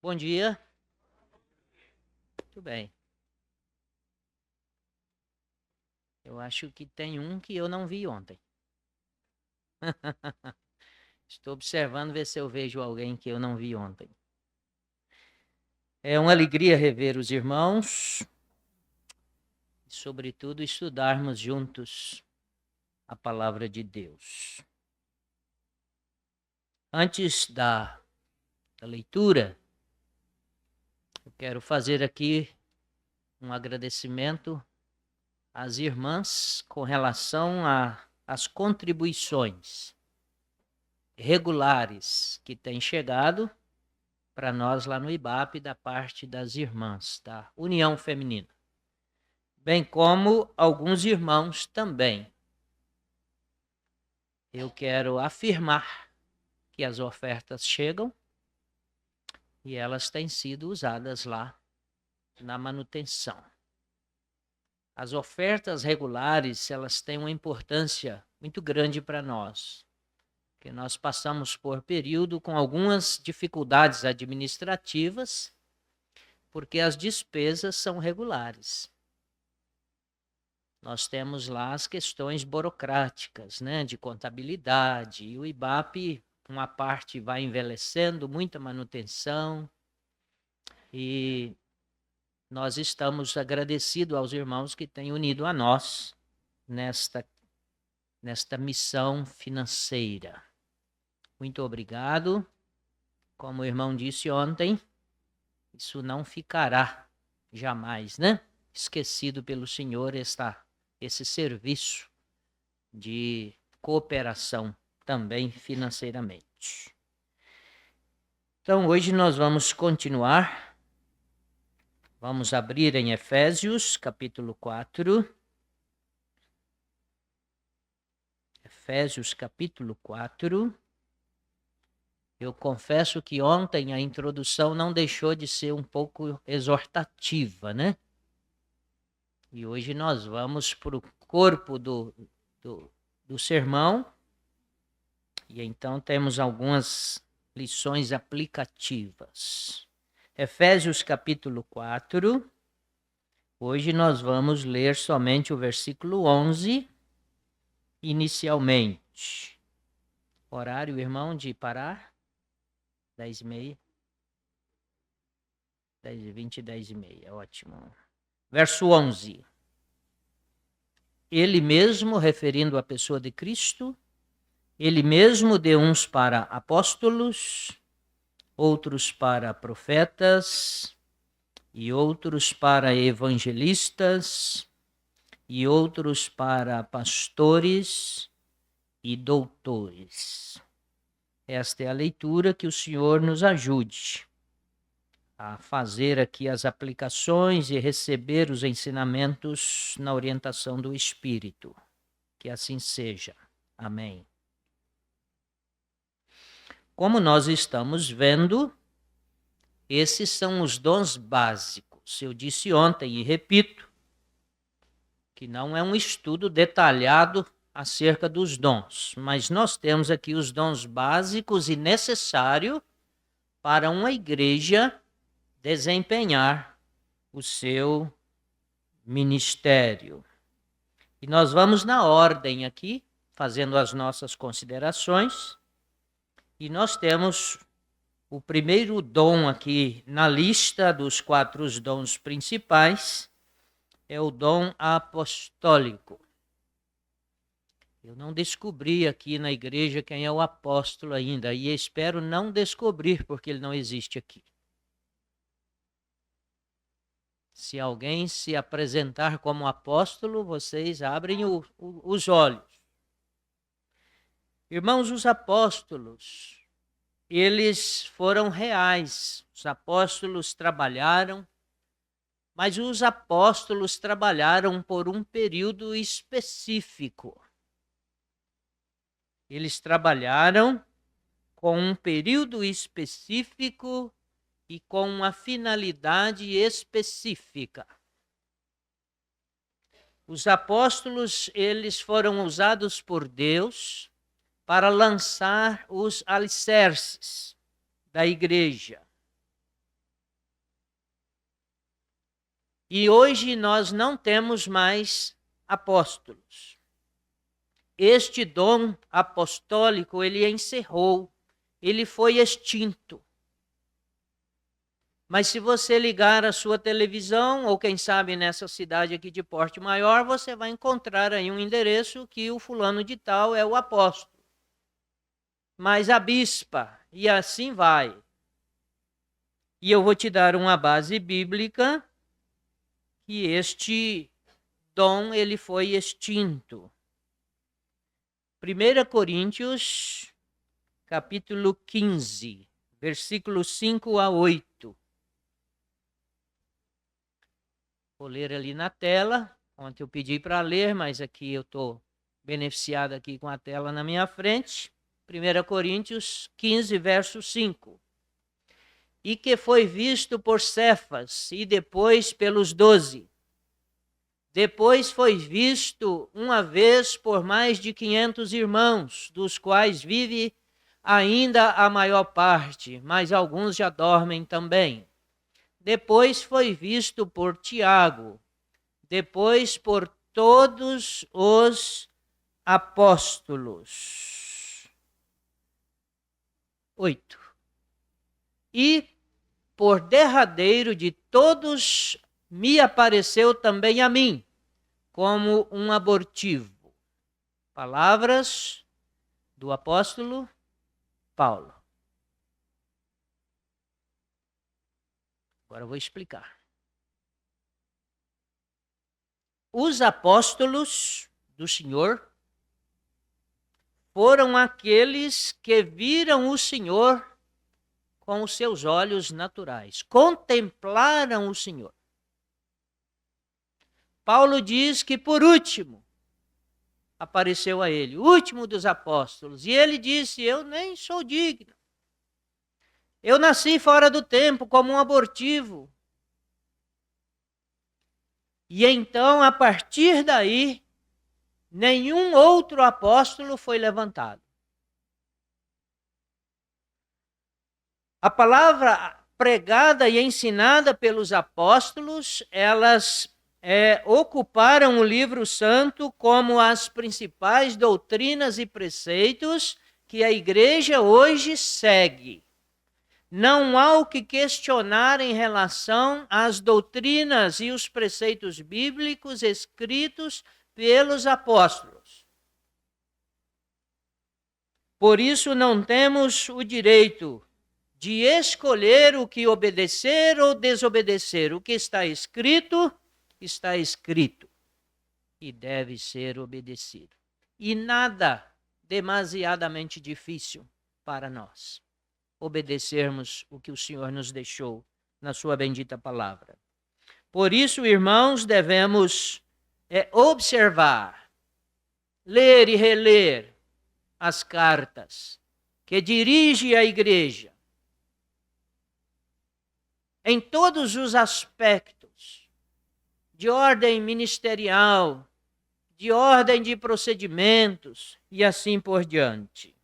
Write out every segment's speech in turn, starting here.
Bom dia. Muito bem. Eu acho que tem um que eu não vi ontem. Estou observando ver se eu vejo alguém que eu não vi ontem. É uma alegria rever os irmãos e, sobretudo, estudarmos juntos a palavra de Deus. Antes da leitura, eu quero fazer aqui um agradecimento às irmãs com relação às contribuições regulares que têm chegado para nós lá no IBAP da parte das irmãs da União Feminina, bem como alguns irmãos também. Eu quero afirmar que as ofertas chegam e elas têm sido usadas lá na manutenção. As ofertas regulares, elas têm uma importância muito grande para nós, porque nós passamos por período com algumas dificuldades administrativas, porque as despesas são regulares. Nós temos lá as questões burocráticas, né, de contabilidade, e o IBAP, uma parte vai envelhecendo, muita manutenção, e nós estamos agradecidos aos irmãos que têm unido a nós nesta missão financeira. Muito obrigado. Como o irmão disse ontem, isso não ficará jamais, né? Esquecido pelo Senhor esse serviço de cooperação também financeiramente. Então, hoje nós vamos continuar. Vamos abrir em Efésios, capítulo 4. Efésios, capítulo 4. Eu confesso que ontem a introdução não deixou de ser um pouco exortativa, né? E hoje nós vamos para o corpo do sermão. E então temos algumas lições aplicativas. Efésios capítulo 4. Hoje nós vamos ler somente o versículo 11, inicialmente. Horário, irmão, de parar? 10h30. 10h20, 10h30, ótimo. Verso 11. Ele mesmo, referindo a pessoa de Cristo, ele mesmo deu uns para apóstolos, outros para profetas, e outros para evangelistas, e outros para pastores e doutores. Esta é a leitura, que o Senhor nos ajude a fazer aqui as aplicações e receber os ensinamentos na orientação do Espírito. Que assim seja. Amém. Como nós estamos vendo, esses são os dons básicos. Eu disse ontem e repito, que não é um estudo detalhado acerca dos dons, mas nós temos aqui os dons básicos e necessários para uma igreja desempenhar o seu ministério. E nós vamos na ordem aqui, fazendo as nossas considerações, e nós temos o primeiro dom aqui na lista dos 4 dons principais, é o dom apostólico. Eu não descobri aqui na igreja quem é o apóstolo ainda, e espero não descobrir, porque ele não existe aqui. Se alguém se apresentar como apóstolo, vocês abrem os olhos. Irmãos, os apóstolos, eles foram reais. Os apóstolos trabalharam, mas os apóstolos trabalharam por um período específico. Eles trabalharam com um período específico e com uma finalidade específica. Os apóstolos, eles foram usados por Deus para lançar os alicerces da igreja. E hoje nós não temos mais apóstolos. Este dom apostólico, ele encerrou, ele foi extinto. Mas se você ligar a sua televisão, ou quem sabe nessa cidade aqui de porte maior, você vai encontrar aí um endereço que o fulano de tal é o apóstolo. Mas a bispa, e assim vai. E eu vou te dar uma base bíblica que este dom ele foi extinto. 1 Coríntios, capítulo 15, versículos 5 a 8. Vou ler ali na tela. Ontem eu pedi para ler, mas aqui eu estou beneficiado aqui com a tela na minha frente. 1 Coríntios 15, verso 5. E que foi visto por Cefas e depois pelos 12. Depois foi visto uma vez por mais de 500 irmãos, dos quais vive ainda a maior parte, mas alguns já dormem também. Depois foi visto por Tiago, depois por todos os apóstolos. 8. E por derradeiro de todos me apareceu também a mim, como um abortivo. Palavras do apóstolo Paulo. Agora eu vou explicar. Os apóstolos do Senhor foram aqueles que viram o Senhor com os seus olhos naturais, contemplaram o Senhor. Paulo diz que por último apareceu a ele, o último dos apóstolos, e ele disse: eu nem sou digno. Eu nasci fora do tempo, como um abortivo. E então, a partir daí, nenhum outro apóstolo foi levantado. A palavra pregada e ensinada pelos apóstolos, elas ocuparam o livro santo como as principais doutrinas e preceitos que a igreja hoje segue. Não há o que questionar em relação às doutrinas e os preceitos bíblicos escritos pelos apóstolos. Por isso não temos o direito de escolher o que obedecer ou desobedecer. O que está escrito e deve ser obedecido. E nada demasiadamente difícil para nós obedecermos o que o Senhor nos deixou na sua bendita palavra. Por isso, irmãos, devemos observar, ler e reler as cartas que dirige a igreja em todos os aspectos, de ordem ministerial, de ordem de procedimentos e assim por diante.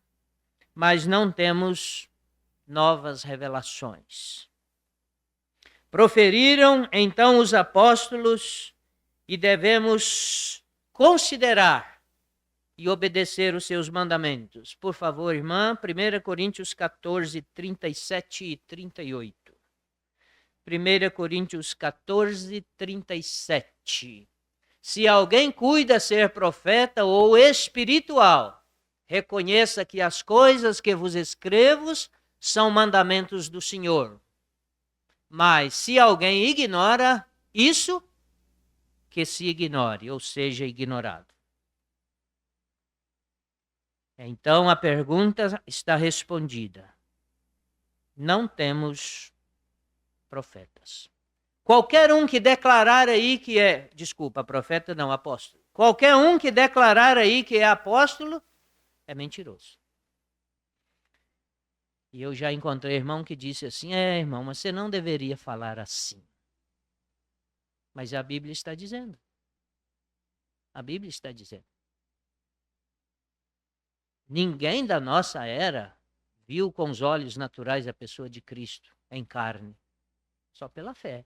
Mas não temos novas revelações. Proferiram então os apóstolos e devemos considerar e obedecer os seus mandamentos. Por favor, irmã, 1 Coríntios 14, 37 e 38. 1 Coríntios 14, 37. Se alguém cuida ser profeta ou espiritual, reconheça que as coisas que vos escrevo são mandamentos do Senhor. Mas se alguém ignora isso, que se ignore, ou seja, ignorado. Então a pergunta está respondida. Não temos profetas. Qualquer um que declarar aí que profeta não, apóstolo. Qualquer um que declarar aí que é apóstolo é mentiroso. E eu já encontrei irmão que disse assim: irmão, mas você não deveria falar assim. Mas a Bíblia está dizendo. A Bíblia está dizendo. Ninguém da nossa era viu com os olhos naturais a pessoa de Cristo em carne. Só pela fé.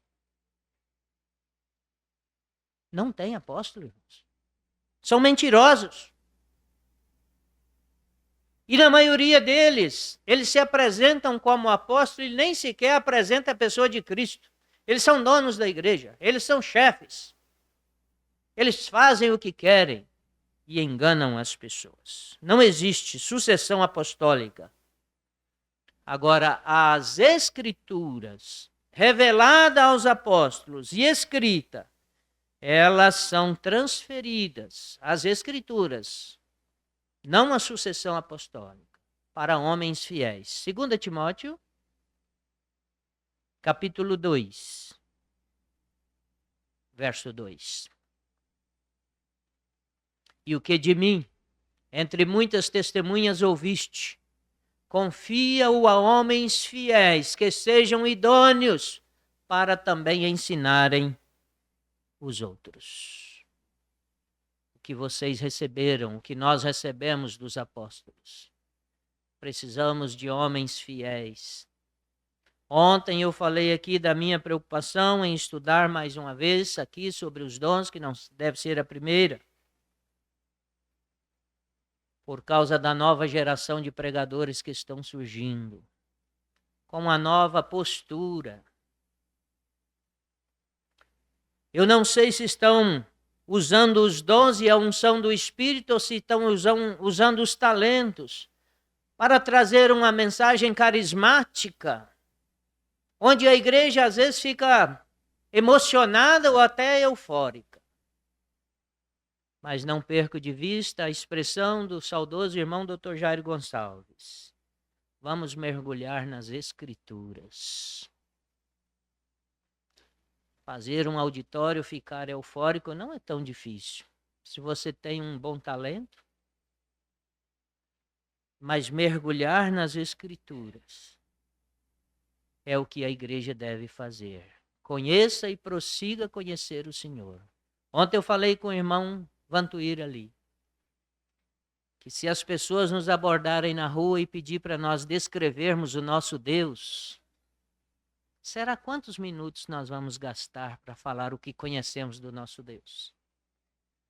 Não tem apóstolo, irmãos. São mentirosos. E na maioria deles, eles se apresentam como apóstolos e nem sequer apresentam a pessoa de Cristo. Eles são donos da igreja, eles são chefes. Eles fazem o que querem e enganam as pessoas. Não existe sucessão apostólica. Agora, as Escrituras, reveladas aos apóstolos e escrita, elas são transferidas, as Escrituras, não a sucessão apostólica, para homens fiéis. 2 Timóteo, capítulo 2, verso 2. E o que de mim, entre muitas testemunhas ouviste, confia-o a homens fiéis, que sejam idôneos para também ensinarem os outros. O que vocês receberam, o que nós recebemos dos apóstolos. Precisamos de homens fiéis. Ontem eu falei aqui da minha preocupação em estudar mais uma vez aqui sobre os dons, que não deve ser a primeira, por causa da nova geração de pregadores que estão surgindo, com a nova postura. Eu não sei se estão usando os dons e a unção do Espírito ou se estão usando os talentos para trazer uma mensagem carismática, onde a igreja às vezes fica emocionada ou até eufórica. Mas não perco de vista a expressão do saudoso irmão Dr. Jairo Gonçalves. Vamos mergulhar nas Escrituras. Fazer um auditório ficar eufórico não é tão difícil. Se você tem um bom talento, mas mergulhar nas Escrituras é o que a igreja deve fazer. Conheça e prossiga a conhecer o Senhor. Ontem eu falei com o irmão Vantuir ali, que se as pessoas nos abordarem na rua e pedir para nós descrevermos o nosso Deus, será quantos minutos nós vamos gastar para falar o que conhecemos do nosso Deus?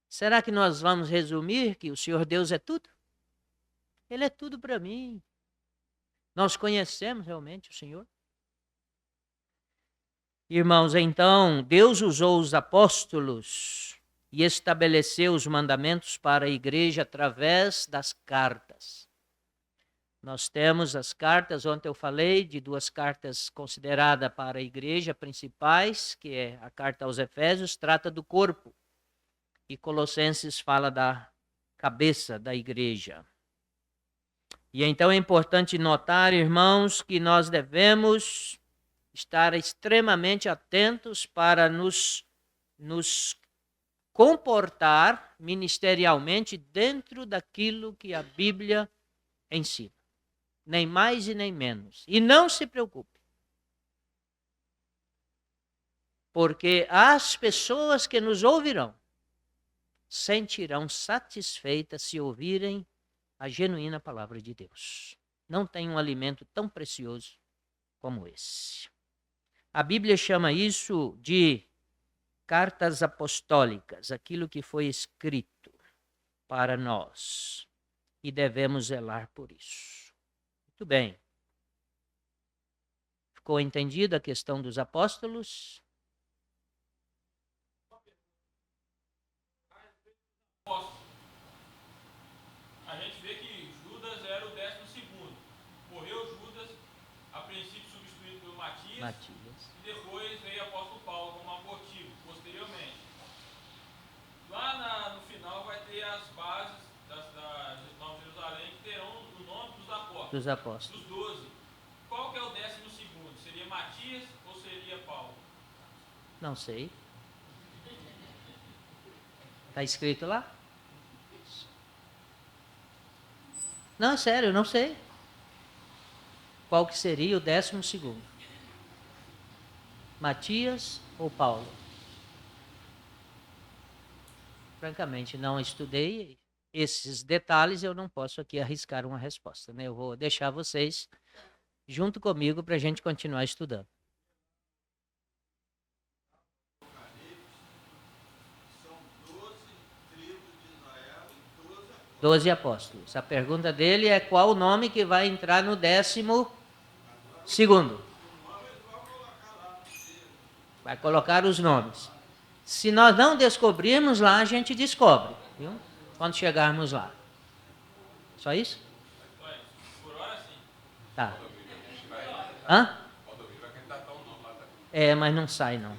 Será que nós vamos resumir que o Senhor Deus é tudo? Ele é tudo para mim. Nós conhecemos realmente o Senhor? Irmãos, então, Deus usou os apóstolos e estabeleceu os mandamentos para a igreja através das cartas. Nós temos as cartas, ontem eu falei de duas cartas consideradas para a igreja principais, que é a carta aos Efésios, trata do corpo, e Colossenses fala da cabeça da igreja. E então é importante notar, irmãos, que nós devemos estar extremamente atentos para nos comportar ministerialmente dentro daquilo que a Bíblia ensina. Nem mais e nem menos. E não se preocupe, porque as pessoas que nos ouvirão sentirão satisfeitas se ouvirem a genuína palavra de Deus. Não tem um alimento tão precioso como esse. A Bíblia chama isso de cartas apostólicas, aquilo que foi escrito para nós, e devemos zelar por isso. Muito bem. Ficou entendida a questão dos apóstolos? A gente vê que Judas era o 12º. Morreu Judas, a princípio substituído por Matias. E depois veio o apóstolo Paulo como abortivo, posteriormente. Lá no final vai ter as bases de Nova Jerusalém que terão o nome dos apóstolos. Dos 12. Qual que é o 12º? Seria Matias ou seria Paulo? Não sei. Está escrito lá? Não, é sério, eu não sei. Qual que seria o 12º? Matias ou Paulo? Francamente, não estudei esses detalhes, eu não posso aqui arriscar uma resposta, né? Eu vou deixar vocês junto comigo para a gente continuar estudando. 12 apóstolos. A pergunta dele é qual o nome que vai entrar no 12º. Vai colocar os nomes. Se nós não descobrirmos lá, a gente descobre, viu? Quando chegarmos lá. Só isso? Por hora sim. Tá. Hã? É, mas não sai não.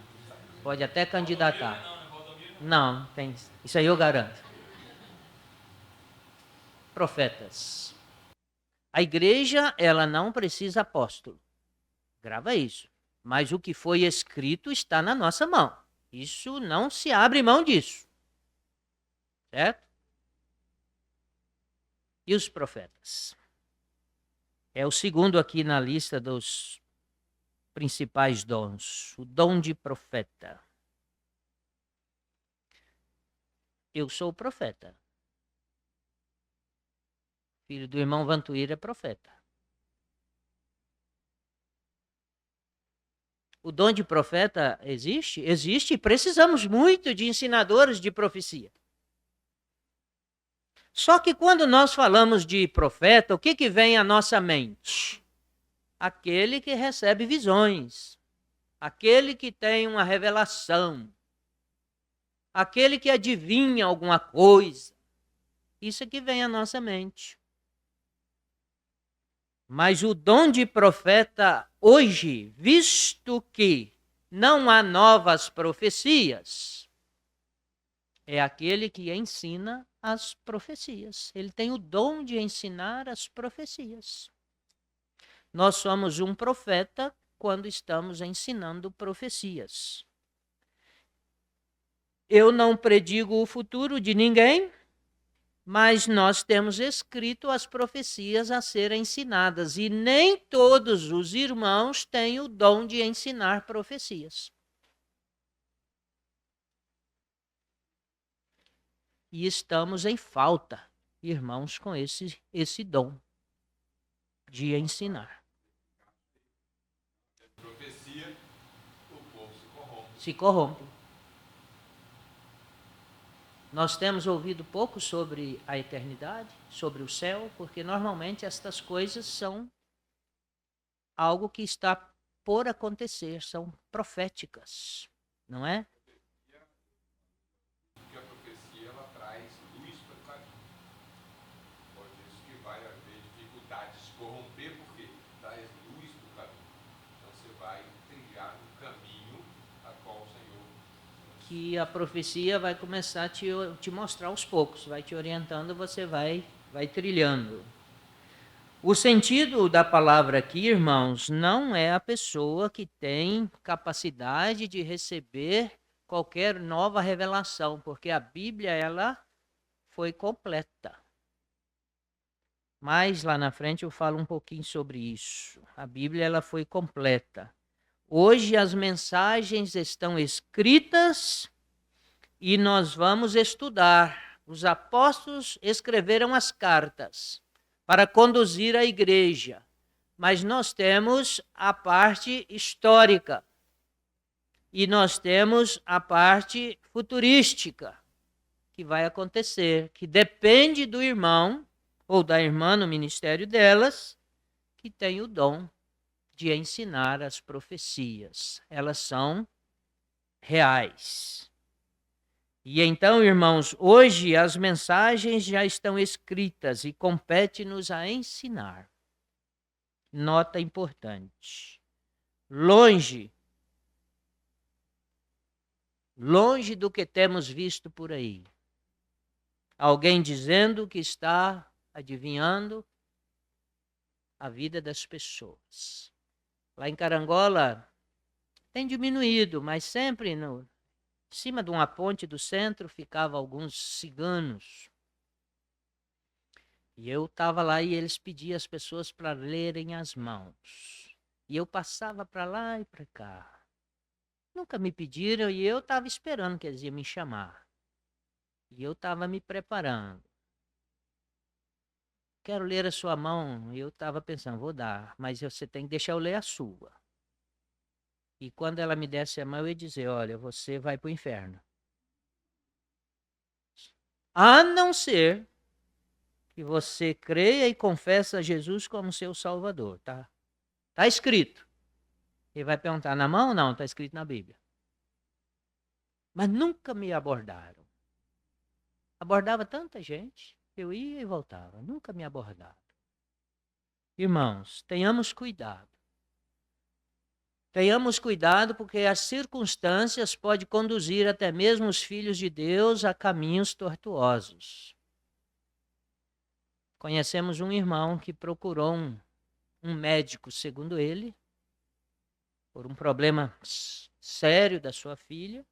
Pode até candidatar. Não, tem. Isso aí eu garanto. Profetas. A igreja, ela não precisa apóstolo. Grava isso. Mas o que foi escrito está na nossa mão. Isso não se abre mão disso. Certo? E os profetas? É o segundo aqui na lista dos principais dons. O dom de profeta. Eu sou profeta. Filho do irmão Vantuíra é profeta. O dom de profeta existe? Existe e precisamos muito de ensinadores de profecia. Só que quando nós falamos de profeta, o que vem à nossa mente? Aquele que recebe visões, aquele que tem uma revelação, aquele que adivinha alguma coisa. Isso é que vem à nossa mente. Mas o dom de profeta hoje, visto que não há novas profecias, é aquele que ensina as profecias. Ele tem o dom de ensinar as profecias. Nós somos um profeta quando estamos ensinando profecias. Eu não predigo o futuro de ninguém, mas nós temos escrito as profecias a serem ensinadas. E nem todos os irmãos têm o dom de ensinar profecias. E estamos em falta, irmãos, com esse dom de ensinar. Profecia, o povo se corrompe. Se corrompe. Nós temos ouvido pouco sobre a eternidade, sobre o céu, porque normalmente estas coisas são algo que está por acontecer, são proféticas, não é? Porque a profecia ela traz luz para o caminho. Por isso que vai haver dificuldade de se corromper, porque traz luz para o caminho. Então você vai trilhar no caminho a qual o Senhor. Que a profecia vai começar a te mostrar aos poucos, vai te orientando, você vai trilhando. O sentido da palavra aqui, irmãos, não é a pessoa que tem capacidade de receber qualquer nova revelação, porque a Bíblia, ela foi completa. Mas lá na frente eu falo um pouquinho sobre isso. A Bíblia, ela foi completa. Hoje as mensagens estão escritas e nós vamos estudar. Os apóstolos escreveram as cartas para conduzir a igreja. Mas nós temos a parte histórica e nós temos a parte futurística que vai acontecer, que depende do irmão ou da irmã no ministério delas, que tem o dom de ensinar as profecias. Elas são reais. E então, irmãos, hoje as mensagens já estão escritas e compete-nos a ensinar. Nota importante. Longe do que temos visto por aí. Alguém dizendo que está adivinhando a vida das pessoas. Lá em Carangola tem diminuído, mas sempre em cima de uma ponte do centro ficavam alguns ciganos. E eu estava lá e eles pediam às pessoas para lerem as mãos. E eu passava para lá e para cá. Nunca me pediram e eu estava esperando que eles iam me chamar. E eu estava me preparando. Quero ler a sua mão. E eu estava pensando, vou dar, mas você tem que deixar eu ler a sua. E quando ela me desse a mão, eu ia dizer, olha, você vai para o inferno. A não ser que você creia e confessa Jesus como seu Salvador, tá? Está escrito. Ele vai perguntar, na mão? Não, está escrito na Bíblia. Mas nunca me abordaram. Abordava tanta gente, eu ia e voltava, nunca me abordaram. Irmãos, tenhamos cuidado. Tenhamos cuidado porque as circunstâncias podem conduzir até mesmo os filhos de Deus a caminhos tortuosos. Conhecemos um irmão que procurou um médico, segundo ele, por um problema sério da sua filha.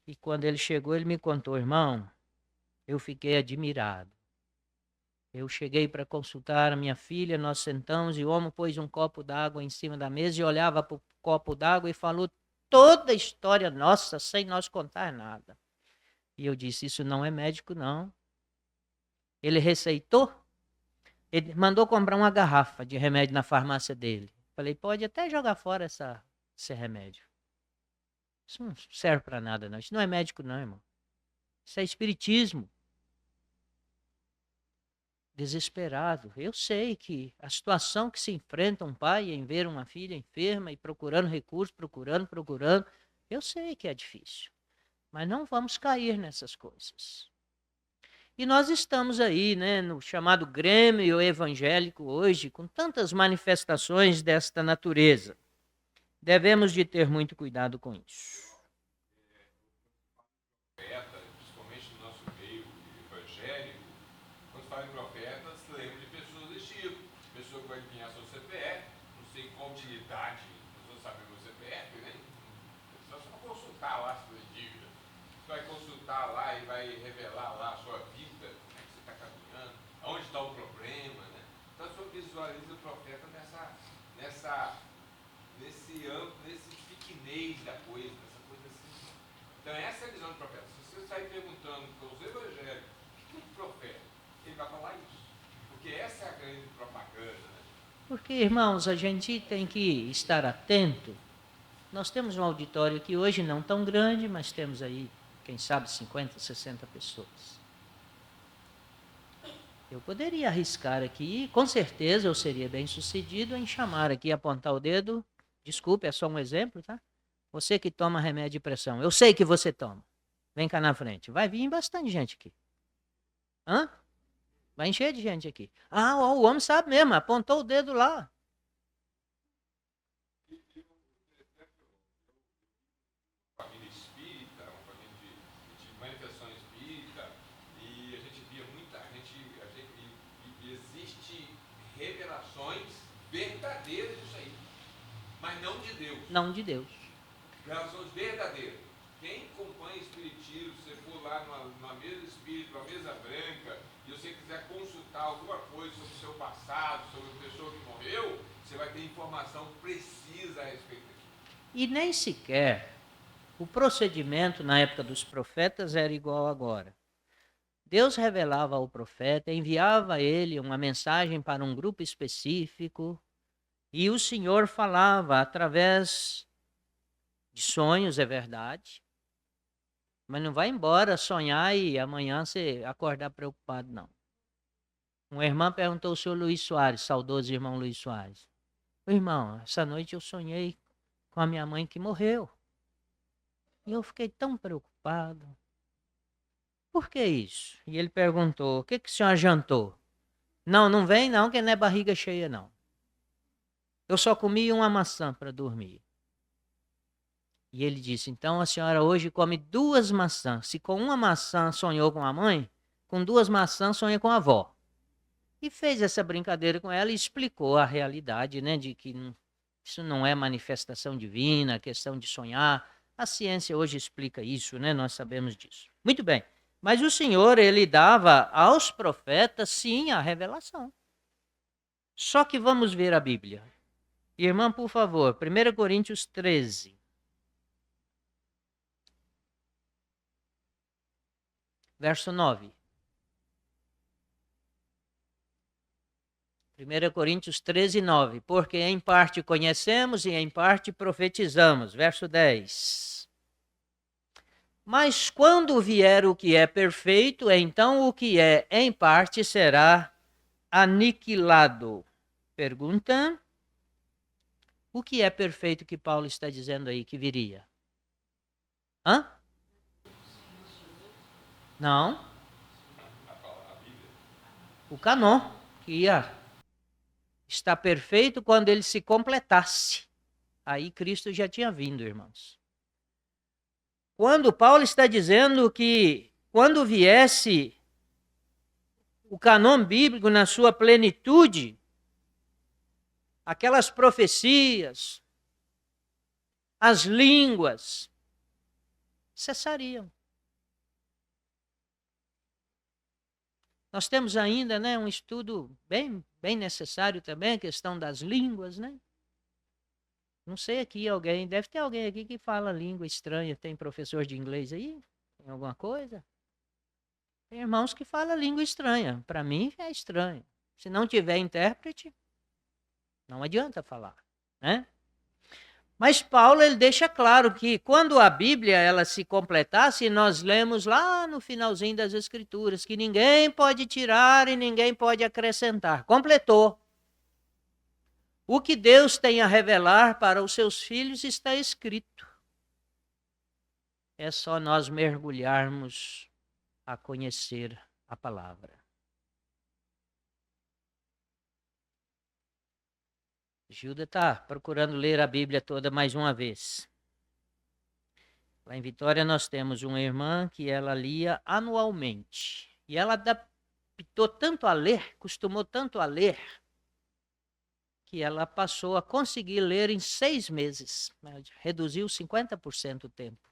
E quando ele chegou, ele me contou, irmão, eu fiquei admirado. Eu cheguei para consultar a minha filha, nós sentamos e o homem pôs um copo d'água em cima da mesa e olhava para o copo d'água e falou toda a história nossa, sem nós contar nada. E eu disse, isso não é médico, não. Ele receitou, ele mandou comprar uma garrafa de remédio na farmácia dele. Falei, pode até jogar fora esse remédio. Isso não serve para nada, não. Isso não é médico, não, irmão. Isso é espiritismo. Desesperado. Eu sei que a situação que se enfrenta um pai em ver uma filha enferma e procurando recursos, procurando, eu sei que é difícil. Mas não vamos cair nessas coisas. E nós estamos aí, né, no chamado Grêmio Evangélico hoje, com tantas manifestações desta natureza. Devemos de ter muito cuidado com isso. Principalmente no nosso meio evangélico, quando fala em profeta, se lembra de pessoas desse tipo. Pessoa que vai adivinhar seu CPF, não sei qual utilidade, não vou saber meu CPF, né? Só consultar lá a sua dívida. Você vai consultar lá e vai revelar lá a sua vida, como é que você está caminhando, aonde está o problema, né? Então você visualiza o profeta nesse pequenez da coisa, nessa coisa assim. Então essa é a visão do profeta. Se você sair perguntando para os evangélicos, o que é um profeta? Ele vai falar isso. Porque essa é a grande propaganda, né? Porque, irmãos, a gente tem que estar atento. Nós temos um auditório aqui hoje não tão grande, mas temos aí, quem sabe, 50, 60 pessoas. Eu poderia arriscar aqui, com certeza eu seria bem sucedido em chamar aqui, apontar o dedo. Desculpe, é só um exemplo, tá? Você que toma remédio de pressão, eu sei que você toma. Vem cá na frente. Vai vir bastante gente aqui. Hã? Vai encher de gente aqui. Ah, o homem sabe mesmo, apontou o dedo lá. Família espírita, uma família de manifestação espírita, e a gente via muita e existe revelações verdadeiras disso aí, mas não de Deus. Não de Deus. Revelações verdadeiras. Quem acompanha espiritismo, se for lá numa mesa espírita, numa mesa branca, e você quiser consultar alguma coisa sobre o seu passado, sobre a pessoa que morreu, você vai ter informação precisa a respeito daquilo. E nem sequer o procedimento na época dos profetas era igual agora. Deus revelava ao profeta, enviava a ele uma mensagem para um grupo específico, e o Senhor falava através de sonhos, é verdade, mas não vai embora sonhar e amanhã você acordar preocupado, não. Uma irmã perguntou ao senhor Luiz Soares, saudoso irmão Luiz Soares. Irmão, essa noite eu sonhei com a minha mãe que morreu. E eu fiquei tão preocupado. Por que isso? E ele perguntou, o que o senhor jantou? Não, não vem não, que não é barriga cheia não. Eu só comi uma maçã para dormir. E ele disse, então a senhora hoje come 2 maçãs. Se com uma maçã sonhou com a mãe, com 2 maçãs sonha com a avó. E fez essa brincadeira com ela e explicou a realidade, né, de que isso não é manifestação divina, questão de sonhar. A ciência hoje explica isso, né, nós sabemos disso. Muito bem, mas o Senhor, ele dava aos profetas, sim, a revelação. Só que vamos ver a Bíblia. Irmã, por favor, 1 Coríntios 13. Verso 9. 1 Coríntios 13, 9. Porque em parte conhecemos e em parte profetizamos. Verso 10. Mas quando vier o que é perfeito, então o que é em parte será aniquilado. Pergunta: o que é perfeito que Paulo está dizendo aí que viria? Hã? Não. O Canon, que ia estar perfeito quando ele se completasse. Aí Cristo já tinha vindo, irmãos. Quando Paulo está dizendo que quando viesse o Canon bíblico na sua plenitude, aquelas profecias, as línguas cessariam. Nós temos ainda, né, um estudo bem necessário também, a questão das línguas, né? Não sei aqui alguém, deve ter alguém aqui que fala língua estranha, tem professor de inglês aí? Tem alguma coisa? Tem irmãos que falam língua estranha, para mim é estranho. Se não tiver intérprete, não adianta falar, né? Mas Paulo ele deixa claro que quando a Bíblia ela se completasse, nós lemos lá no finalzinho das Escrituras que ninguém pode tirar e ninguém pode acrescentar. Completou. O que Deus tem a revelar para os seus filhos está escrito. É só nós mergulharmos a conhecer a palavra. Gilda está procurando ler a Bíblia toda mais uma vez. Lá em Vitória nós temos uma irmã que ela lia anualmente. E ela adaptou tanto a ler, costumou tanto a ler, que ela passou a conseguir ler em 6 meses. Reduziu 50% o tempo.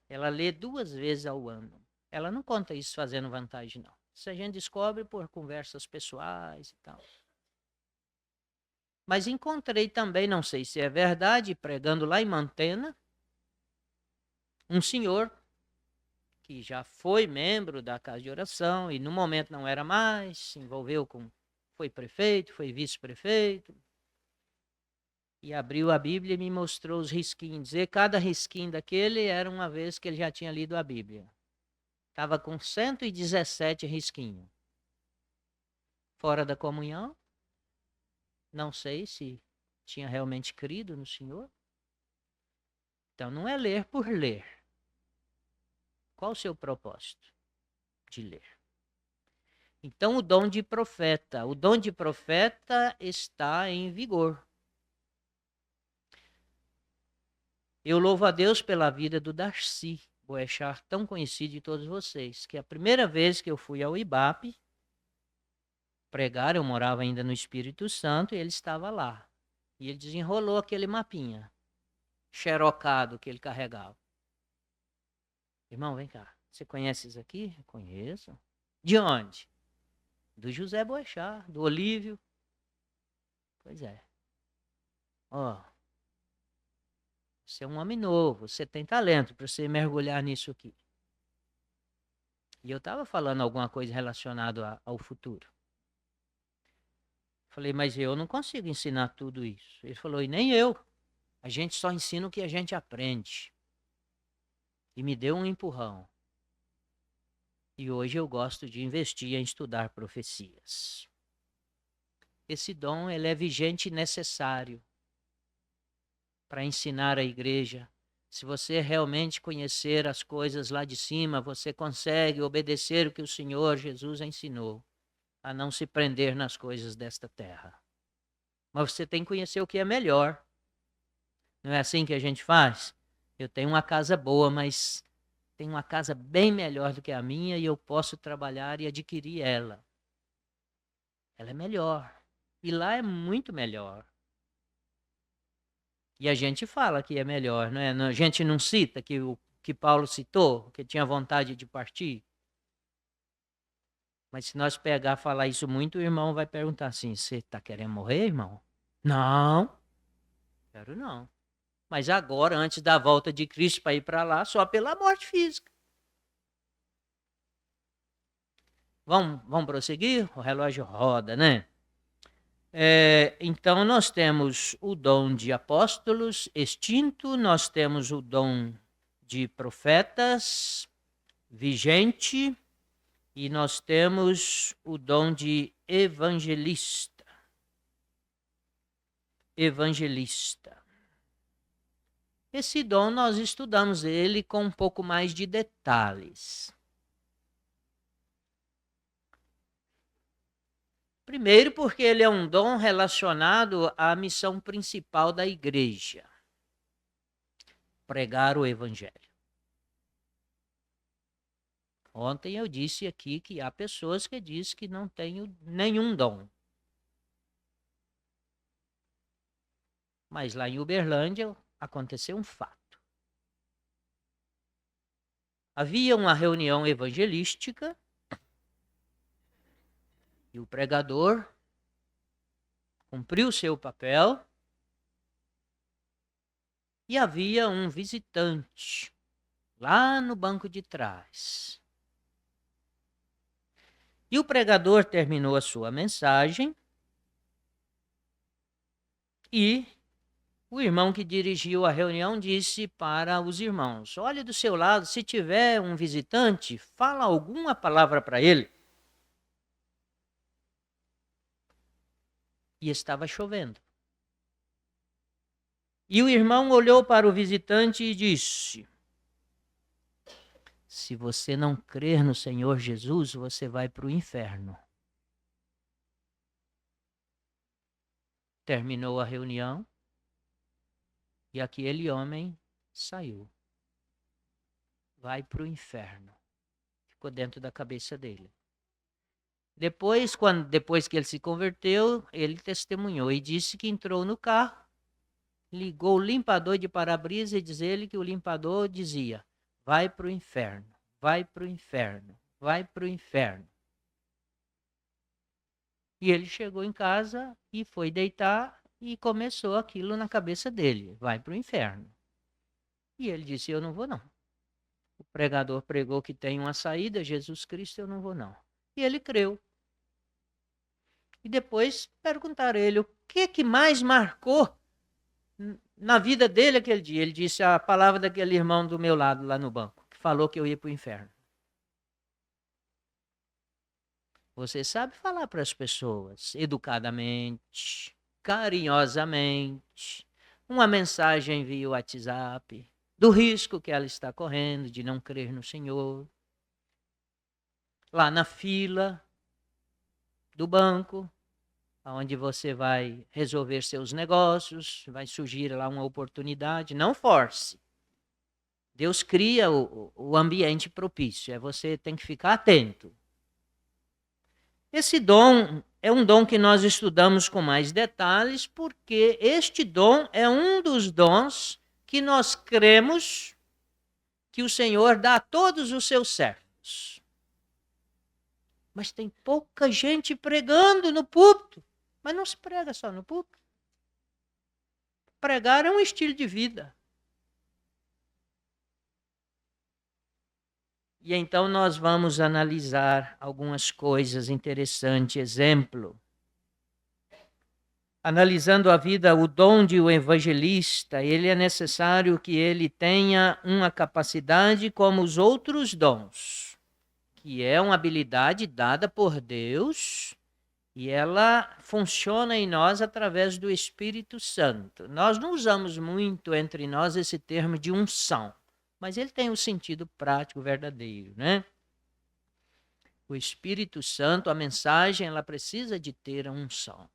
Ela lê 2 vezes ao ano. Ela não conta isso fazendo vantagem, não. Isso a gente descobre por conversas pessoais e tal. Mas encontrei também, não sei se é verdade, pregando lá em Mantena, um senhor que já foi membro da casa de oração e no momento não era mais, se envolveu com, foi prefeito, foi vice-prefeito, e abriu a Bíblia e me mostrou os risquinhos. Dizer, cada risquinho daquele era uma vez que ele já tinha lido a Bíblia. Estava com 117 risquinhos. Fora da comunhão, não sei se tinha realmente crido no Senhor. Então não é ler por ler. Qual o seu propósito de ler? Então o dom de profeta está em vigor. Eu louvo a Deus pela vida do Darcy Boechat, tão conhecido de todos vocês, que a primeira vez que eu fui ao IBAP pregar, eu morava ainda no Espírito Santo e ele estava lá. E ele desenrolou aquele mapinha, xerocado que ele carregava. Irmão, vem cá, você conhece isso aqui? Eu conheço. De onde? Do José Boechat, do Olívio. Pois é. Ó, você é um homem novo, você tem talento para você mergulhar nisso aqui. E eu estava falando alguma coisa relacionada ao futuro. Falei, mas eu não consigo ensinar tudo isso. Ele falou, e nem eu. A gente só ensina o que a gente aprende. E me deu um empurrão. E hoje eu gosto de investir em estudar profecias. Esse dom ele é vigente e necessário para ensinar a igreja. Se você realmente conhecer as coisas lá de cima, você consegue obedecer o que o Senhor Jesus ensinou, a não se prender nas coisas desta terra. Mas você tem que conhecer o que é melhor. Não é assim que a gente faz? Eu tenho uma casa boa, mas tem uma casa bem melhor do que a minha e eu posso trabalhar e adquirir ela. Ela é melhor. E lá é muito melhor. E a gente fala que é melhor, não é? A gente não cita que o que Paulo citou, que tinha vontade de partir. Mas se nós pegar e falar isso muito, o irmão vai perguntar assim, você está querendo morrer, irmão? Não, quero não. Mas agora, antes da volta de Cristo para ir para lá, só pela morte física. Vamos prosseguir? O relógio roda, né? Então, nós temos o dom de apóstolos extinto, nós temos o dom de profetas vigente e nós temos o dom de evangelista. Evangelista. Esse dom nós estudamos ele com um pouco mais de detalhes. Primeiro, porque ele é um dom relacionado à missão principal da igreja: pregar o evangelho. Ontem eu disse aqui que há pessoas que dizem que não têm nenhum dom. Mas lá em Uberlândia aconteceu um fato. Havia uma reunião evangelística e o pregador cumpriu seu papel e havia um visitante lá no banco de trás. E o pregador terminou a sua mensagem e o irmão que dirigiu a reunião disse para os irmãos: olhe do seu lado, se tiver um visitante, fala alguma palavra para ele. E estava chovendo. E o irmão olhou para o visitante e disse: se você não crer no Senhor Jesus, você vai para o inferno. Terminou a reunião e aquele homem saiu. Vai para o inferno. Ficou dentro da cabeça dele. Depois que ele se converteu, ele testemunhou e disse que entrou no carro, ligou o limpador de para-brisa e diz ele que o limpador dizia: vai para o inferno, vai para o inferno, vai para o inferno. E ele chegou em casa e foi deitar e começou aquilo na cabeça dele: vai para o inferno. E ele disse: eu não vou não. O pregador pregou que tem uma saída, Jesus Cristo, eu não vou não. E ele creu. E depois perguntaram a ele o que mais marcou na vida dele aquele dia. Ele disse a palavra daquele irmão do meu lado lá no banco, que falou que eu ia para o inferno. Você sabe falar para as pessoas educadamente, carinhosamente, uma mensagem via WhatsApp, do risco que ela está correndo de não crer no Senhor. Lá na fila do banco, onde você vai resolver seus negócios, vai surgir lá uma oportunidade, não force. Deus cria o ambiente propício, você tem que ficar atento. Esse dom é um dom que nós estudamos com mais detalhes, porque este dom é um dos dons que nós cremos que o Senhor dá a todos os seus servos. Mas tem pouca gente pregando no púlpito. Mas não se prega só no púlpito. Pregar é um estilo de vida. E então nós vamos analisar algumas coisas interessantes. Exemplo. Analisando a vida, o dom de um evangelista, ele é necessário que ele tenha uma capacidade como os outros dons, que é uma habilidade dada por Deus e ela funciona em nós através do Espírito Santo. Nós não usamos muito entre nós esse termo de unção, mas ele tem um sentido prático verdadeiro, né? O Espírito Santo, a mensagem, ela precisa de ter a unção.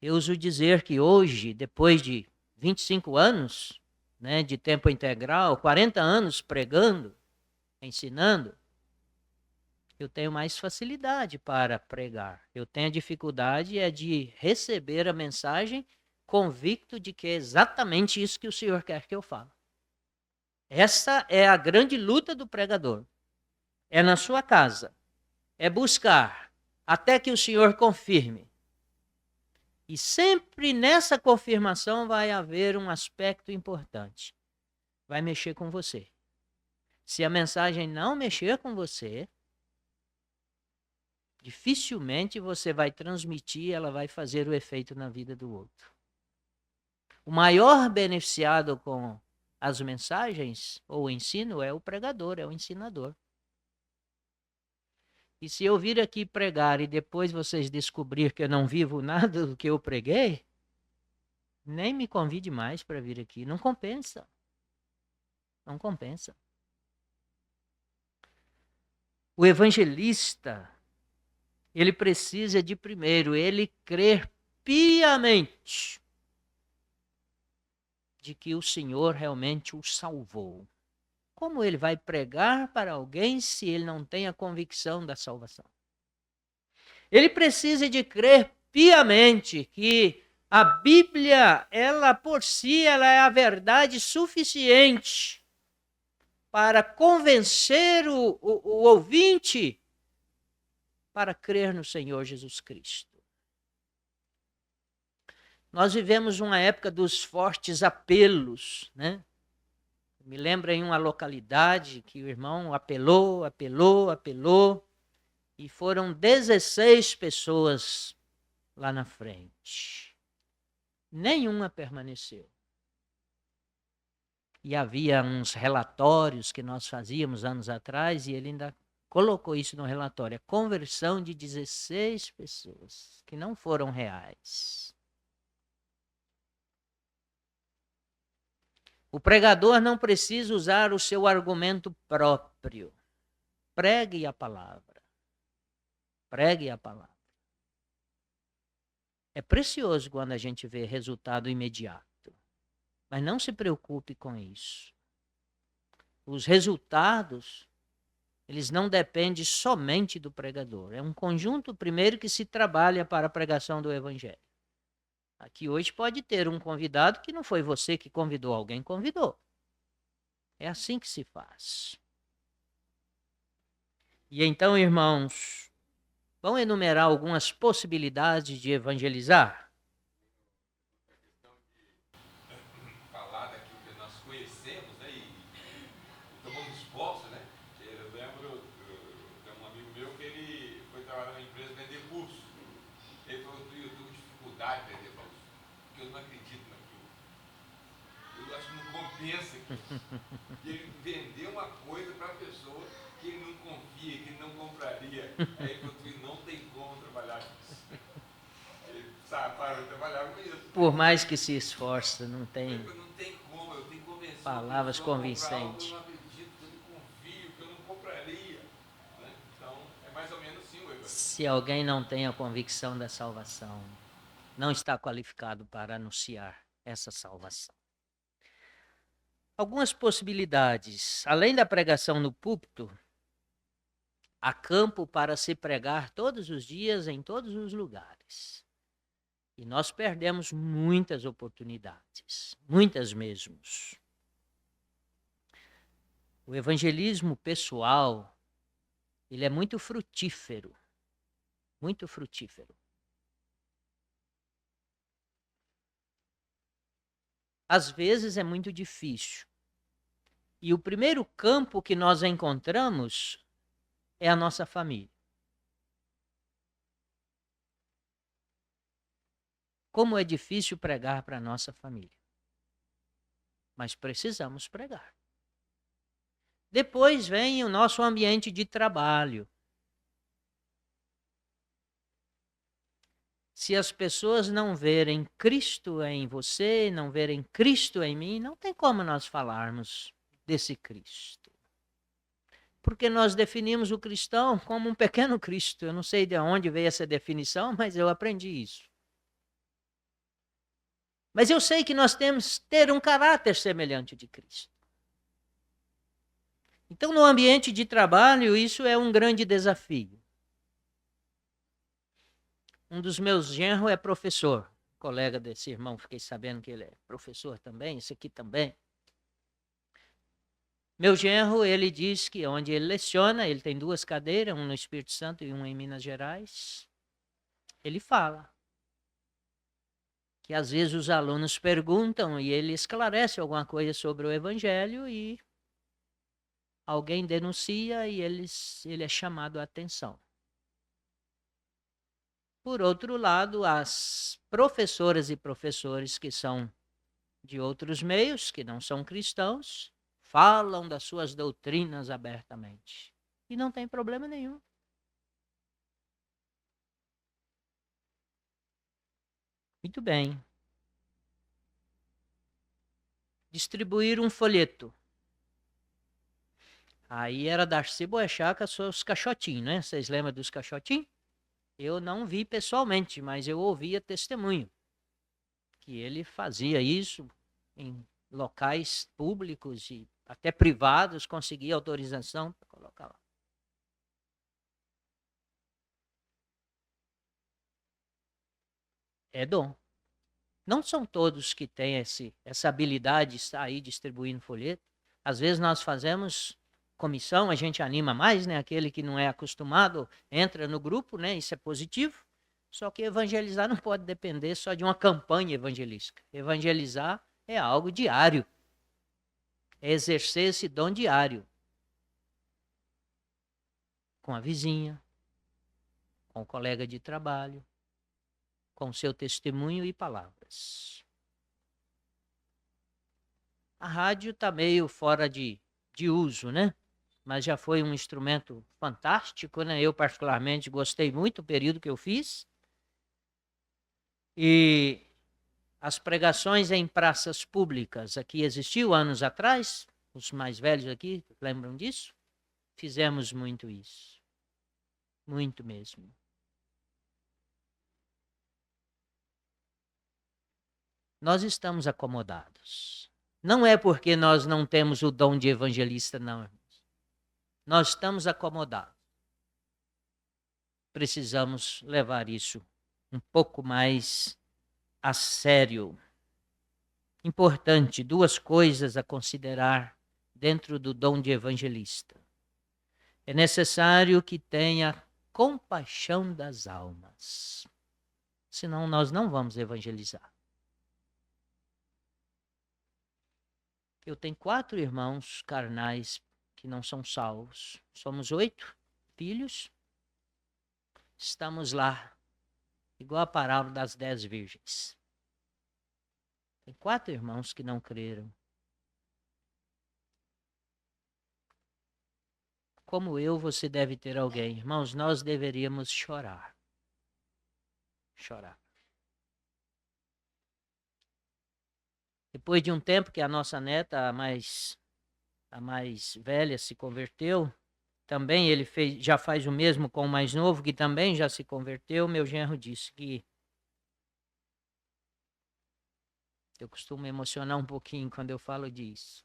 Eu uso dizer que hoje, depois de 25 anos, né, de tempo integral, 40 anos pregando, ensinando, eu tenho mais facilidade para pregar. Eu tenho a dificuldade de receber a mensagem convicto de que é exatamente isso que o Senhor quer que eu fale. Essa é a grande luta do pregador. É na sua casa. É buscar até que o Senhor confirme. E sempre nessa confirmação vai haver um aspecto importante. Vai mexer com você. Se a mensagem não mexer com você, dificilmente você vai transmitir, ela vai fazer o efeito na vida do outro. O maior beneficiado com as mensagens ou o ensino é o pregador, é o ensinador. E se eu vir aqui pregar e depois vocês descobrir que eu não vivo nada do que eu preguei, nem me convide mais para vir aqui. Não compensa. Não compensa. O evangelista, ele precisa de, primeiro, ele crer piamente de que o Senhor realmente o salvou. Como ele vai pregar para alguém se ele não tem a convicção da salvação? Ele precisa de crer piamente que a Bíblia, ela por si, ela é a verdade suficiente para convencer o ouvinte para crer no Senhor Jesus Cristo. Nós vivemos uma época dos fortes apelos, né? Me lembro em uma localidade que o irmão apelou, e foram 16 pessoas lá na frente. Nenhuma permaneceu. E havia uns relatórios que nós fazíamos anos atrás, e ele ainda colocou isso no relatório. A conversão de 16 pessoas que não foram reais. O pregador não precisa usar o seu argumento próprio. Pregue a palavra. Pregue a palavra. É precioso quando a gente vê resultado imediato. Mas não se preocupe com isso. Os resultados, eles não dependem somente do pregador. É um conjunto, primeiro, que se trabalha para a pregação do evangelho. Aqui hoje pode ter um convidado que não foi você que convidou, alguém convidou. É assim que se faz. E então, irmãos, vamos enumerar algumas possibilidades de evangelizar? Falar daquilo que nós conhecemos, né? E tomamos posse, né? Eu lembro, tem um amigo meu que ele foi trabalhar na empresa vender curso. Ele falou que eu tenho dificuldade de vender curso, porque eu não acredito naquilo. Eu acho que não compensa aquilo. E ele vendeu uma coisa para a pessoa que ele não confia, que ele não compraria. Aí ele falou que não tem como trabalhar com isso. Ele parou de trabalhar com isso. Por mais que se esforce, não tem Não tem como, eu tenho que convencer palavras convincentes. Eu não acredito, eu não confio, que eu não compraria. Né? Então, é mais ou menos assim o evangelho. Se alguém não tem a convicção da salvação, não está qualificado para anunciar essa salvação. Algumas possibilidades. Além da pregação no púlpito, há campo para se pregar todos os dias em todos os lugares. E nós perdemos muitas oportunidades, muitas mesmo. O evangelismo pessoal, ele é muito frutífero, muito frutífero. Às vezes é muito difícil. E o primeiro campo que nós encontramos é a nossa família. Como é difícil pregar para a nossa família. Mas precisamos pregar. Depois vem o nosso ambiente de trabalho. Se as pessoas não verem Cristo em você, não verem Cristo em mim, não tem como nós falarmos desse Cristo. Porque nós definimos o cristão como um pequeno Cristo. Eu não sei de onde veio essa definição, mas eu aprendi isso. Mas eu sei que nós temos que ter um caráter semelhante de Cristo. Então, no ambiente de trabalho, isso é um grande desafio. Um dos meus genros é professor, colega desse irmão, fiquei sabendo que ele é professor também, esse aqui também. Meu genro, ele diz que onde ele leciona, ele tem 2 cadeiras, uma no Espírito Santo e uma em Minas Gerais. Ele fala que às vezes os alunos perguntam e ele esclarece alguma coisa sobre o Evangelho e alguém denuncia e ele é chamado a atenção. Por outro lado, as professoras e professores que são de outros meios que não são cristãos, falam das suas doutrinas abertamente. E não tem problema nenhum. Muito bem. Distribuir um folheto. Aí era Darcy Boechat com seus caixotinhos, né? Vocês lembram dos caixotinhos? Eu não vi pessoalmente, mas eu ouvia testemunho. Que ele fazia isso em locais públicos e até privados, conseguia autorização para colocar lá. É dom. Não são todos que têm essa habilidade de estar aí distribuindo folheto. Às vezes nós fazemos comissão, a gente anima mais, né? Aquele que não é acostumado entra no grupo, né? Isso é positivo. Só que evangelizar não pode depender só de uma campanha evangelística. Evangelizar é algo diário. É exercer esse dom diário. Com a vizinha, com o colega de trabalho, com seu testemunho e palavras. A rádio está meio fora de uso, né? Mas já foi um instrumento fantástico, né? Eu particularmente gostei muito do período que eu fiz. E as pregações em praças públicas aqui existiu anos atrás, os mais velhos aqui lembram disso? Fizemos muito isso. Muito mesmo. Nós estamos acomodados. Não é porque nós não temos o dom de evangelista, não, irmãos. Nós estamos acomodados. Precisamos levar isso um pouco mais a sério. Importante, duas coisas a considerar dentro do dom de evangelista. É necessário que tenha compaixão das almas. Senão nós não vamos evangelizar. Eu tenho 4 irmãos carnais que não são salvos. Somos 8 filhos. Estamos lá, igual a parábola das 10 virgens. Tem 4 irmãos que não creram. Como eu, você deve ter alguém. Irmãos, nós deveríamos chorar. Chorar. Depois de um tempo que a nossa neta, a mais velha, se converteu, também ele já faz o mesmo com o mais novo, que também já se converteu. Meu genro disse que eu costumo me emocionar um pouquinho quando eu falo disso.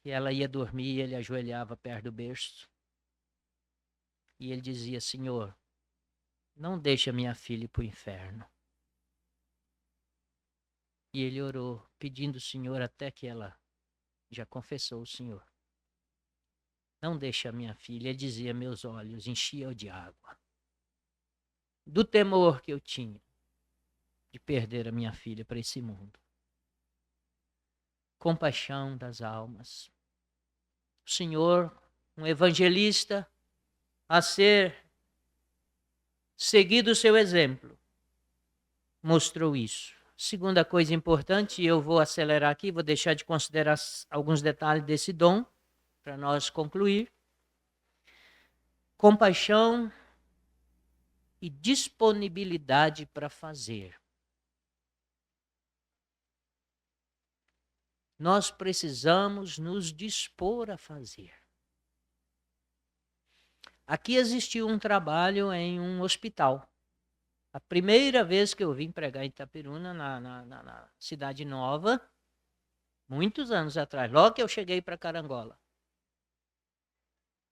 Que ela ia dormir, ele ajoelhava perto do berço. E ele dizia: Senhor, não deixa minha filha ir para o inferno. E ele orou, pedindo o Senhor até que ela já confessou o Senhor. Não deixa minha filha. Ele dizia: meus olhos enchiam de água. Do temor que eu tinha de perder a minha filha para esse mundo. Compaixão das almas. O Senhor, um evangelista, a ser seguido o seu exemplo, mostrou isso. Segunda coisa importante, eu vou acelerar aqui, vou deixar de considerar alguns detalhes desse dom, para nós concluir. Compaixão e disponibilidade para fazer. Nós precisamos nos dispor a fazer. Aqui existiu um trabalho em um hospital. A primeira vez que eu vim pregar em Itapiruna, na Cidade Nova, muitos anos atrás, logo que eu cheguei para Carangola.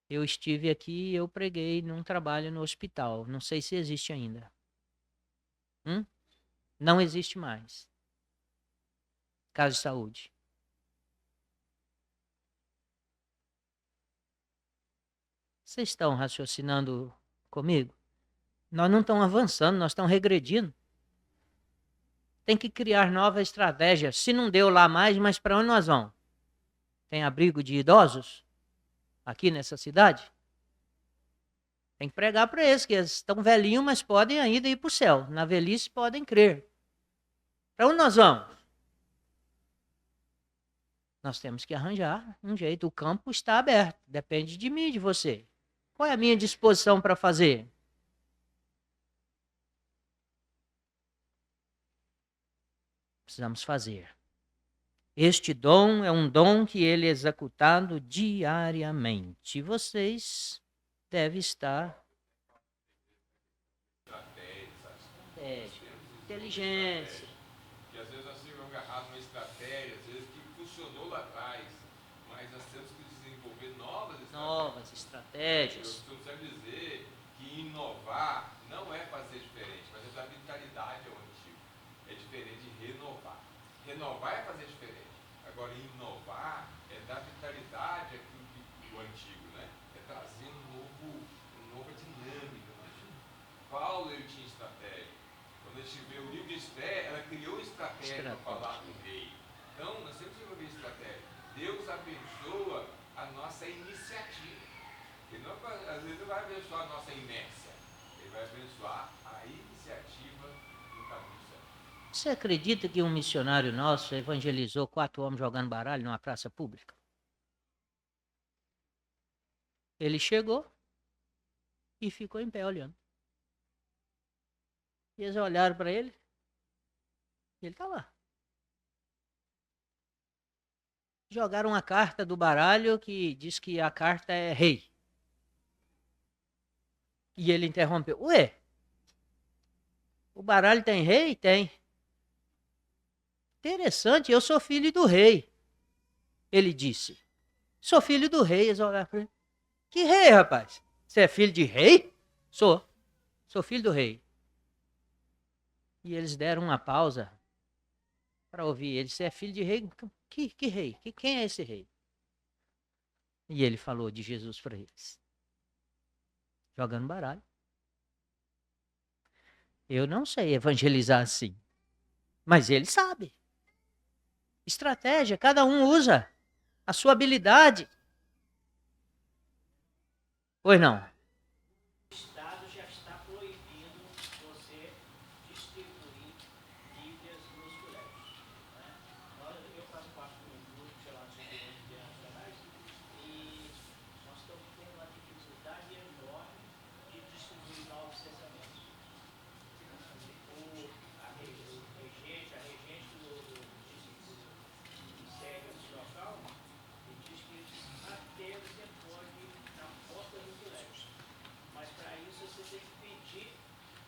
Eu estive aqui e eu preguei num trabalho no hospital. Não sei se existe ainda. Não existe mais. Casa de saúde. Vocês estão raciocinando comigo? Nós não estamos avançando, nós estamos regredindo. Tem que criar nova estratégia. Se não deu lá mais, mas para onde nós vamos? Tem abrigo de idosos aqui nessa cidade? Tem que pregar para eles, que eles estão velhinhos, mas podem ainda ir para o céu. Na velhice podem crer. Para onde nós vamos? Nós temos que arranjar um jeito. O campo está aberto. Depende de mim e de você. Qual é a minha disposição para fazer? Precisamos fazer. Este dom é um dom que ele é executado diariamente. Vocês devem estar... inteligência. Que às vezes nós ficamos agarrados numa estratégia, às vezes que funcionou lá atrás, mas nós temos que desenvolver novas estratégias. Eu quero dizer que inovar não é fazer diferente, mas é dar vitalidade ao antigo. É diferente de renovar. Renovar é fazer diferente. Agora, inovar é dar vitalidade àquilo que o antigo, né? É trazer uma nova dinâmica. Paulo, ele tinha estratégia. Quando a gente vê o livro de Esther, ela criou estratégia para falar com o rei. Então, nós temos que desenvolver estratégia. Deus abençoa a nossa iniciativa. Ele não, às vezes, não vai abençoar a nossa inércia. Ele vai abençoar a iniciativa no caminho certo. Você acredita que um missionário nosso evangelizou 4 homens jogando baralho numa praça pública? Ele chegou e ficou em pé olhando. E eles olharam para ele. E ele está lá. Jogaram uma carta do baralho que diz que a carta é rei. E ele interrompeu. Ué, o baralho tem rei? Tem. Interessante, eu sou filho do rei. Ele disse. Sou filho do rei. Eles olharam para ele. Que rei, rapaz? Você é filho de rei? Sou. Sou filho do rei. E eles deram uma pausa para ouvir ele. Você é filho de rei? Que rei? Quem é esse rei? E ele falou de Jesus para eles. Jogando baralho. Eu não sei evangelizar assim. Mas ele sabe. Estratégia, cada um usa a sua habilidade. Pois não? O Estado já está proibindo você distribuir Bíblias nos colégios. Né? Eu faço parte de um grupo chamado Estudantes Internacionais e nós estamos tendo uma dificuldade enorme de distribuir novos testamentos. A regente do Ministério Local diz que até você pode ir na porta do colégio. Mas para isso você tem que pedir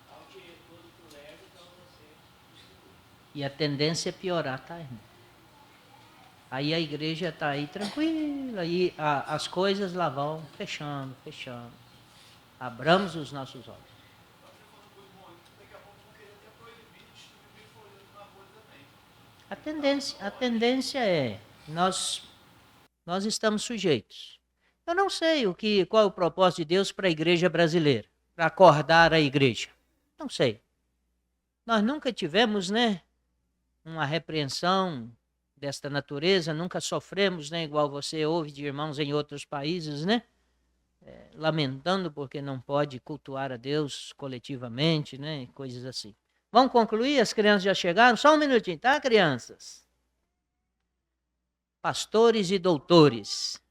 ao diretor do colégio para você distribuir. E a tendência é piorar, tá, irmão? Aí a igreja está aí tranquila, aí as coisas lá vão fechando. Abramos os nossos olhos. A tendência é, nós estamos sujeitos. Eu não sei qual é o propósito de Deus para a igreja brasileira, para acordar a igreja. Não sei. Nós nunca tivemos, né, uma repreensão desta natureza, nunca sofremos, né, igual você ouve de irmãos em outros países, né, lamentando porque não pode cultuar a Deus coletivamente, né, coisas assim. Vamos concluir? As crianças já chegaram? Só um minutinho, tá, crianças? Pastores e doutores.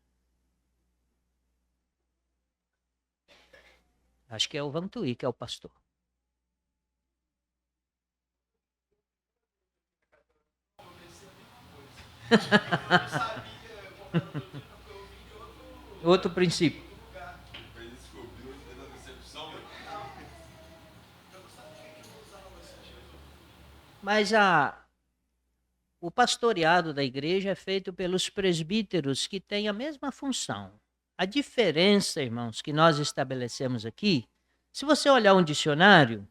Acho que é o Vantuí que é o pastor. Outro princípio. Mas o pastoreado da igreja é feito pelos presbíteros que têm a mesma função. A diferença, irmãos, que nós estabelecemos aqui, se você olhar um dicionário,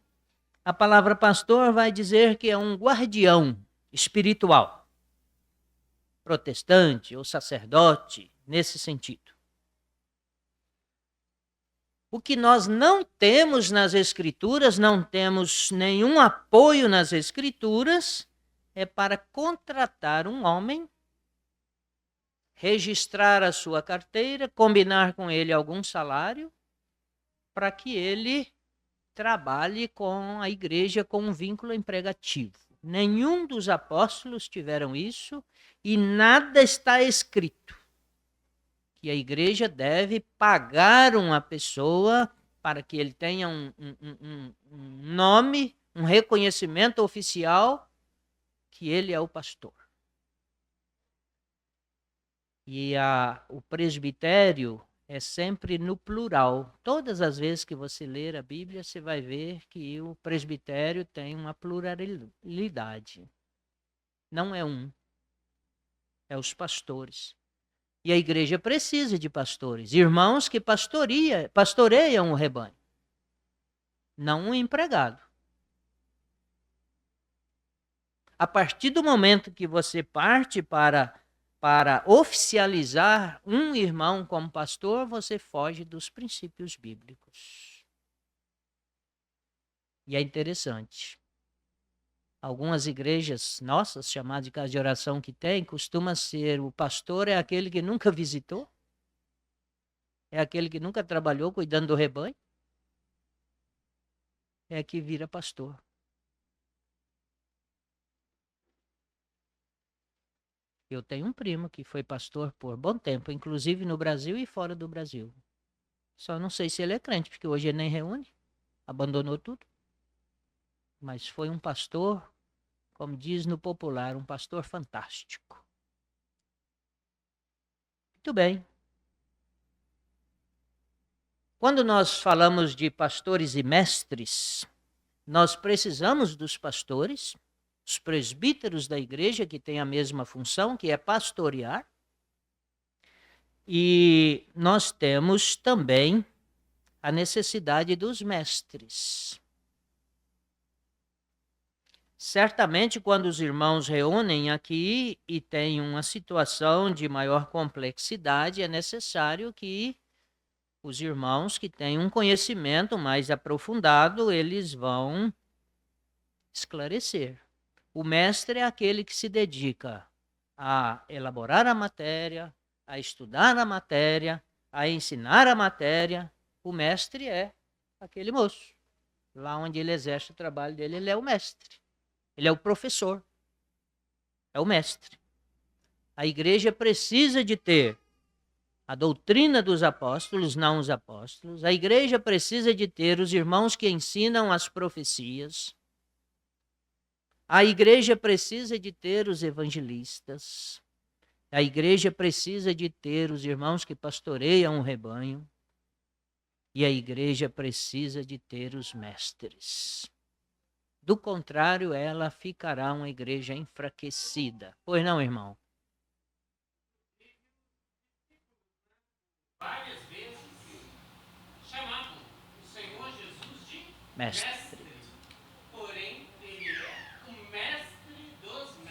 a palavra pastor vai dizer que é um guardião espiritual, protestante ou sacerdote, nesse sentido. O que nós não temos nas Escrituras, não temos nenhum apoio nas Escrituras, é para contratar um homem, registrar a sua carteira, combinar com ele algum salário, para que ele trabalhe com a igreja com um vínculo empregativo. Nenhum dos apóstolos tiveram isso e nada está escrito que a igreja deve pagar uma pessoa para que ele tenha um nome, um reconhecimento oficial que ele é o pastor. E o presbitério é sempre no plural. Todas as vezes que você ler a Bíblia, você vai ver que o presbitério tem uma pluralidade. Não é um, é os pastores. E a igreja precisa de pastores, irmãos que pastoreiam o rebanho, não um empregado. A partir do momento que você parte para oficializar um irmão como pastor, você foge dos princípios bíblicos. E é interessante. Algumas igrejas nossas, chamadas de casa de oração que tem, costuma ser o pastor é aquele que nunca visitou, é aquele que nunca trabalhou cuidando do rebanho, é que vira pastor. Eu tenho um primo que foi pastor por bom tempo, inclusive no Brasil e fora do Brasil. Só não sei se ele é crente, porque hoje ele nem reúne, abandonou tudo. Mas foi um pastor, como diz no popular, um pastor fantástico. Muito bem. Quando nós falamos de pastores e mestres, nós precisamos dos pastores, os presbíteros da igreja, que têm a mesma função, que é pastorear. E nós temos também a necessidade dos mestres. Certamente, quando os irmãos reúnem aqui e tem uma situação de maior complexidade, é necessário que os irmãos que têm um conhecimento mais aprofundado, eles vão esclarecer. O mestre é aquele que se dedica a elaborar a matéria, a estudar a matéria, a ensinar a matéria. O mestre é aquele moço. Lá onde ele exerce o trabalho dele, ele é o mestre. Ele é o professor. É o mestre. A igreja precisa de ter a doutrina dos apóstolos, não os apóstolos. A igreja precisa de ter os irmãos que ensinam as profecias. A igreja precisa de ter os evangelistas. A igreja precisa de ter os irmãos que pastoreiam o rebanho. E a igreja precisa de ter os mestres. Do contrário, ela ficará uma igreja enfraquecida. Pois não, irmão? Várias vezes chamavam o Senhor Jesus de Mestre. Porém, ele é o mestre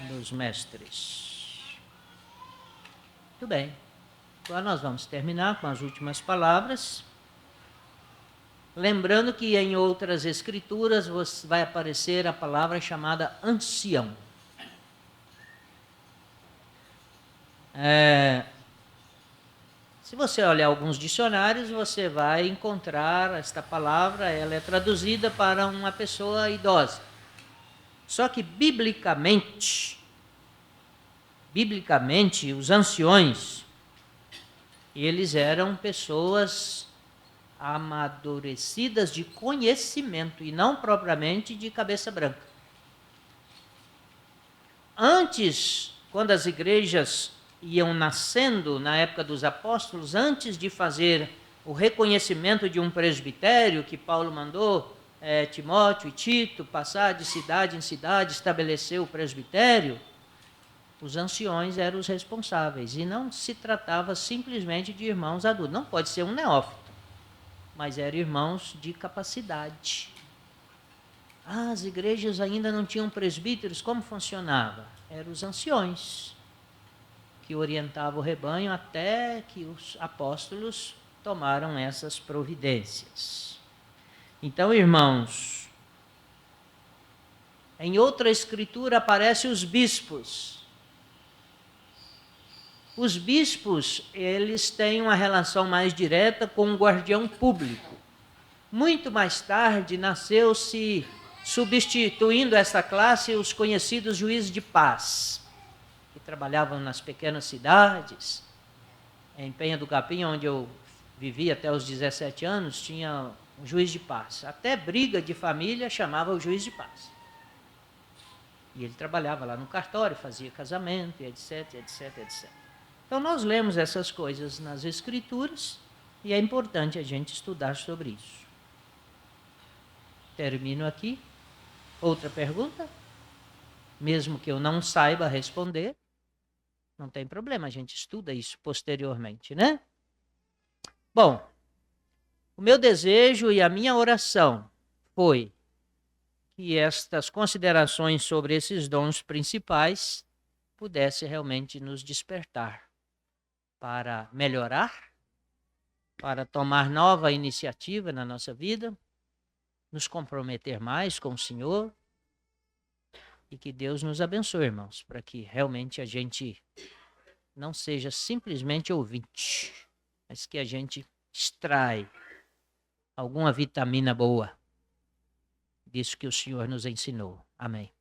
dos mestres. Muito bem. Agora nós vamos terminar com as últimas palavras. Lembrando que em outras escrituras vai aparecer a palavra chamada ancião. Se você olhar alguns dicionários, você vai encontrar esta palavra, ela é traduzida para uma pessoa idosa. Só que biblicamente, os anciões, eles eram pessoas amadurecidas de conhecimento e não propriamente de cabeça branca. Antes, quando as igrejas iam nascendo na época dos apóstolos, antes de fazer o reconhecimento de um presbitério que Paulo mandou Timóteo e Tito passar de cidade em cidade, estabelecer o presbitério, os anciões eram os responsáveis e não se tratava simplesmente de irmãos adultos. Não pode ser um neófito, mas eram irmãos de capacidade. As igrejas ainda não tinham presbíteros, como funcionava? Eram os anciões que orientavam o rebanho até que os apóstolos tomaram essas providências. Então, irmãos, em outra escritura aparecem os bispos. Os bispos, eles têm uma relação mais direta com o guardião público. Muito mais tarde nasceu-se substituindo essa classe os conhecidos juízes de paz, que trabalhavam nas pequenas cidades. Em Penha do Capim, onde eu vivi até os 17 anos, tinha um juiz de paz. Até briga de família chamava o juiz de paz. E ele trabalhava lá no cartório, fazia casamento, etc, etc, etc. Então nós lemos essas coisas nas Escrituras e é importante a gente estudar sobre isso. Termino aqui. Outra pergunta? Mesmo que eu não saiba responder, não tem problema, a gente estuda isso posteriormente, né? Bom, o meu desejo e a minha oração foi que estas considerações sobre esses dons principais pudessem realmente nos despertar para melhorar, para tomar nova iniciativa na nossa vida, nos comprometer mais com o Senhor, e que Deus nos abençoe, irmãos, para que realmente a gente não seja simplesmente ouvinte, mas que a gente extrai alguma vitamina boa disso que o Senhor nos ensinou. Amém.